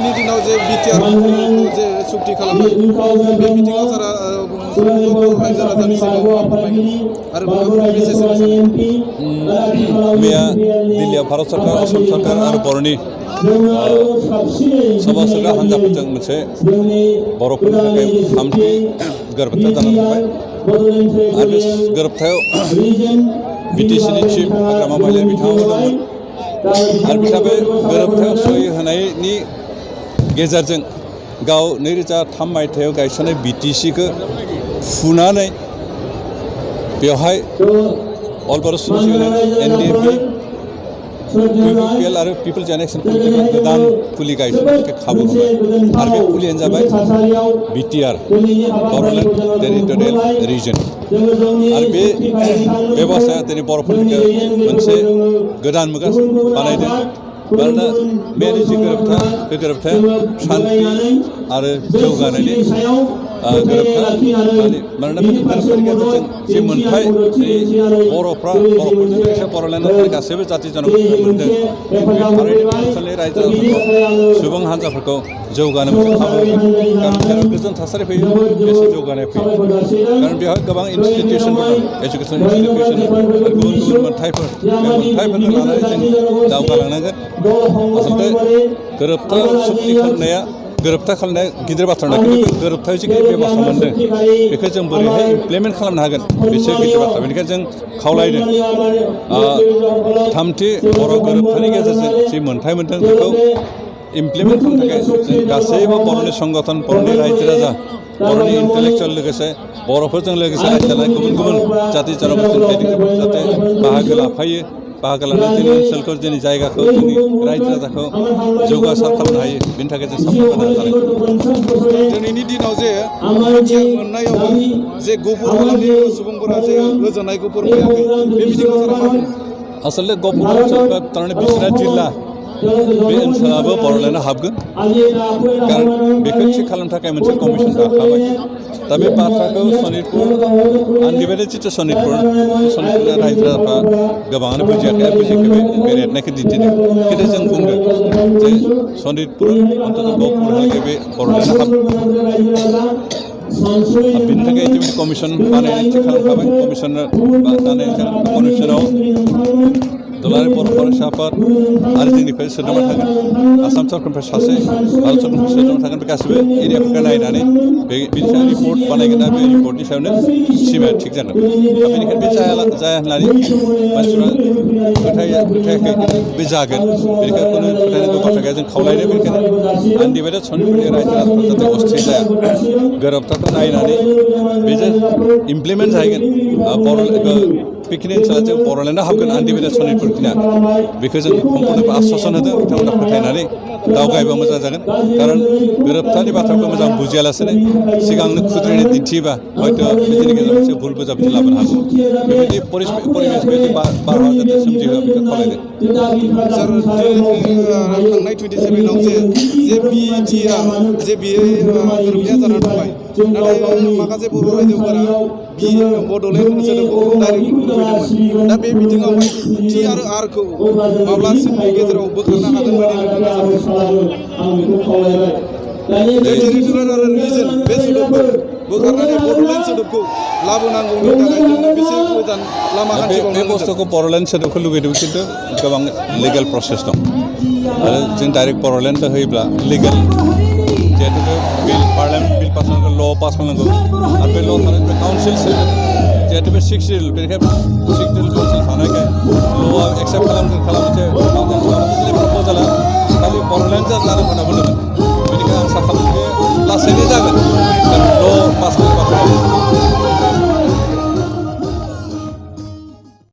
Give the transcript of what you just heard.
दिनैनि दिनाव जे बिटिआर जे सुक्ति खालामनाय बे बिथिङाव सारा रायजो राजानि सिगाङाव फोरमायगोन आरो मेसेज मैया दिल्लीयाव भारत सरकार असम सरकार आरो बर'नि सभा सोग्रा हान्जाफोरजों मोनसे बर'फोरनि थाखाय थामथि गोरोबथा जानानै थांबाय आरो बे गोरोबथायाव बिटिसिनि चिफ हाग्रामा महिलारि बिथाङाबो दंमोन आरो बिथाङा बे गोरोबथायाव सहि होनायनि गेजेरजों गाव 2003 मायथाइयाव गायसननाय बिटिसिखौ फुनानै बेवहाय अल बर' एनडिएफबि पिपिएल आरो पिपल्स एक्सन कमिटिखौ गोदान फुलि गायसननो थाखाय खाबु होबाय आरो बे फुलियानो जाबाय बिटिआर बर'लेण्ड टेरिटरियेल रिजन आरो बे बेबस्थाया दिनै बर'फोरनि मोनसे गोदान मुगा बानायदों मानोना बे जि गोरोबथा बे गोरोबथाया शान्ति आरो जौगानायनि गोरोबथा मानोना बे गोरोबथानि गेजेरजों जि मोनथाय बर'फोरजों लोगोसे बर'लेण्डआव गासैबो जाथि जनजातिफोरा मोनदों बे थारैनो ओनसोलनि रायजो राजाफोरखौ सुबुं हान्जाफोरखौ जौगानो मोनसे खाबु कारण जेराव गोजोन थासारि फैयो बेसे जौगानाय फैयो कारण बेवहाय गोबां इनस्टिटिउसनफोर दं एजुकेसन इनस्टिटिउसन आरो गुबुन गुबुन मोनथायफोर बे मोनथायफोरखौ लानानै जों दावगालांनांगोन आसलथे गोरोबथा सुक्ति खालामनाया गोरोबथा खालामनाया गिदिर बाथ्रा नङा खिन्थु गोरोबथायाव जि बेबस्था मोनदों बेखौ जों बोरैहाय इमप्लिमेन्ट खालामनो हागोन बेसो गिदिर बाथ्रा बेनिखायनो जों खावलायदों थामथि बर' गोरोबथानि गेजेरजों जि मोनथाय मोनदों बेखौ इमप्लिमेन्ट खालामनो थाखाय जों गासैबो बर'नि संगठन बर'नि रायजो राजा बर'नि इन्टेलेक्चुवेल लोगोसे बर'फोरजों लोगोसे रायजो जानाय गुबुन गुबुन जाथि जनजातिनि दैदेनगिरिफोर जाहाथे बाहागो लाफायो बाहागो लानानै जोंनि ओनसोलखौ जोंनि जायगाखौ जोंनि रायजो राजाखौ जौगासार खालामनो हायो बेनि थाखाय जों सापर्ट होनो नाजानाय दिनैनि दिनाव जे बिटिआर मोननायाव जे गफुर हालामनि सुबुंफोरा जे गोजोननायखौ फोरमायाखै बे बिथिङाव सारा मा बुङो आसलथे गफुर ओनसोल थारमाने बिश्वनाथ जिल्ला बे ओनसोलाबो बर'लेण्डआव हाबगोन कारण बेखौ थिग खालामनो थाखाय मोनसे कमिसन दाखाबाय दा बे बाथ्राखौ सनितपुर आनडिभाइडेड जितु सनितपुर रायजो राजाफ्रा गोबाङानो बुजियाखै आरो बुजियाखै बे रेटनायखौ दिन्थिदों खिन्थु जों बुंदों जे सनितपुर अन्तत गहपुरहालागै बे बर'लेण्डआव बेनि थाखाय इटिमेट कमिसन बानायनाय थिग खालामखाबाय कमिसनाव दुलाराय बर' फरायसा आफाद आरो जोंनिफ्राय सोद्रोमा थागोन आसाम सरकारनिफ्राय सासे भारत सरकारनिफ्राय सोद्रोमा थागोन बे गासैबो एरियाफोरखौ नायनानै बेनि सायाव रिपर्ट बानायगोन दा बे रिपर्टनि सायावनो सिमाया थिग जागोन दा बेनिखायनो बे जाया होननानै मानसिफ्रा फोथायाखै बे जागोन बेनिखायनो खुनु फोथायनांगौ बाथ्रा गैया जों खावलायनो बेनिखायनो आनडिभाइडेड सनितपुरनि रायजो राजाफ्रा जाहाथे अस्थिर जाया गोरोबथाखौ नायनानै बेजों इमप्लिमेन्ट जाहैगोन बेखिनि ओनसोला जों बर'लेण्डआव हाबगोन आनडिभाइडेड सनितपुरनिया बेखौ जों सम्पूर्ण आश्वासन होदों बिथांमोना फोथायनानै दावगायोबा मोजां जागोन कारण गोरोबथानि बाथ्राखौ मोजां बुजियालासेनो सिगांनो खुद्रिनो दिन्थियोबा हयथ' बिदिनि गेजेराव मोनसे भुल बुजाबुजि लाबोनो हागौ बेबायदि परिबेश बेबायदि बारहावा जाहाथे सोमजिहोआ बेखौ खावलायदों सार थांनाय 27आव जे बिटिआर जे बियो गोरोबथाया जानानै थांबाय नाथाय माखासे बर' रायजोफोरा बड'लेण्ड सोदोबखौ डाइरेक्ट लुबैदोंमोन दा बे बिथिङावहाय टि आरो आरखौ माब्लासिमनि गेजेराव बोखारनो हागोन बायदि नोंथाङा सानो टेरिटरियेल आरो रिजन बे सोदोबखौ बोखारनानै बड'लेण्ड सोदोबखौ लाबोनांगौनि थाखाय जोंनो बेसे गोजान लामा हान्थिबावनांगौ बे बुस्थुखौ बड'लेण्ड सोदोबखौ लुगैदों खिन्थु गोबां लिगेल प्रसेस दं आरो जों डाइरेक्ट बड'लेण्ड होयोब्ला लिगेल जिहेतु बिल पार्लियामेन्ट बिल पास खालामनांगौ ल पास खालामनांगौ आरो बे ल थानाय काउन्सिल जिहेतु बे 6 सिडिउल बेनिखायनो 6 सिडिउल काउन्सिल थानायखाय ल'आ एक्सेप्ट खालामोजे प्रप'जाला खालि बड'लेण्ड जानो होनना बुंदोंमोन बेनिखायनो आं आसा खालामो बे लासैनो जागोन